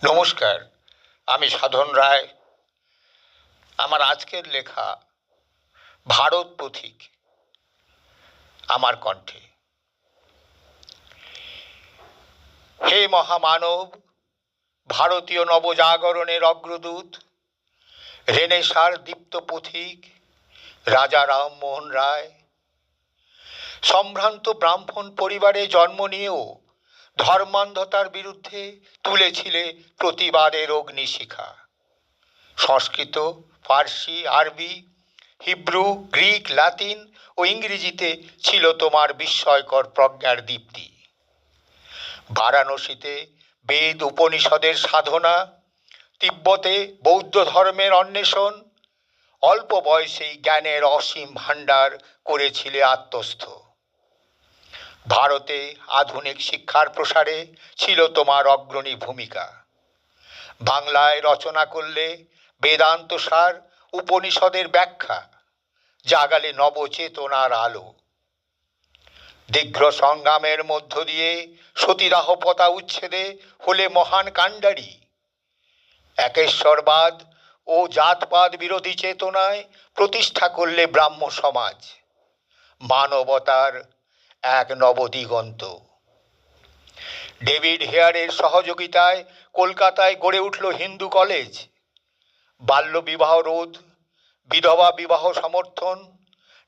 নমস্কার, আমি সাধন রায়। আমার আজকের লেখা ভারত পথিক আমার কণ্ঠে। হে মহামানব, ভারতীয় নবজাগরণের অগ্রদূত, রেনেসাঁর দীপ্ত পথিক রাজা রামমোহন রায়, সম্ভ্রান্ত ব্রাহ্মণ পরিবারে জন্ম নিয়েও ধর্মান্ধতার বিরুদ্ধে তুলেছিলে প্রতিবাদের অগ্নিশিখা। সংস্কৃত, ফার্সি, আরবি, হিব্রু, গ্রিক, লাতিন ও ইংরেজিতে ছিল তোমার বিস্ময়কর প্রজ্ঞার দীপ্তি। বারাণসীতে বেদ উপনিষদের সাধনা, তিব্বতে বৌদ্ধ ধর্মের অন্বেষণ, অল্প বয়সেই জ্ঞানের অসীম ভাণ্ডার করেছিলে আত্মস্থ। ভারতে আধুনিক শিক্ষার প্রসারে ছিল তোমার অগ্রণী ভূমিকা। বাংলায় রচনা করলে বেদান্ত সার, উপনিষদের ব্যাখ্যা, জাগালে নবচেতনার আলো। দীর্ঘ সংগ্রামের মধ্য দিয়ে সতীদাহ প্রথা উচ্ছেদে হলে মহান কাণ্ডারী। একেশ্বরবাদ ও জাতপাত বিরোধী চেতনায় প্রতিষ্ঠা করলে ব্রাহ্ম সমাজ, মানবতার এক নবদিগন্ত। ডেভিড হেয়ারের সহযোগিতায় কলকাতায় গড়ে উঠল হিন্দু কলেজ। বাল্যবিবাহ রোধ, বিধবা বিবাহ সমর্থন,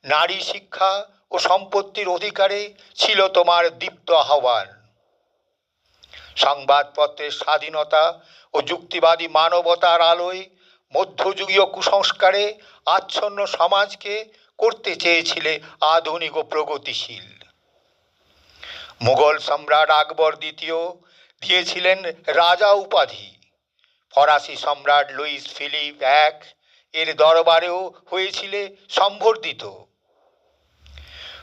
নারী শিক্ষা ও সম্পত্তির অধিকারে ছিল তোমার দীপ্ত আহ্বান। সংবাদপত্রের স্বাধীনতা ও যুক্তিবাদী মানবতার আলোয় মধ্যযুগীয় কুসংস্কারে আচ্ছন্ন সমাজকে করতে চেয়েছিলে আধুনিক ও প্রগতিশীল। মুঘল সম্রাট আকবর দ্বিতীয় দিয়েছিলেন রাজা উপাধি। ফরাসি সম্রাট লুইস ফিলিপ এক এর দরবারেও হয়েছিলে সম্বর্ধিত।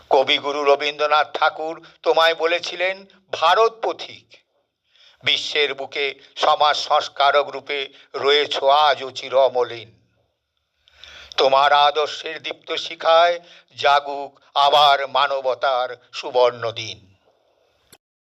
কবিগুরু রবীন্দ্রনাথ ঠাকুর তোমায় বলেছিলেন ভারত পথিক। বিশ্বের বুকে সমাজ সংস্কারক রূপে রয়েছ আজও চির অমলিন। তোমার আদর্শের দীপ্ত শিখায় জাগুক আবার মানবতার সুবর্ণ দিন।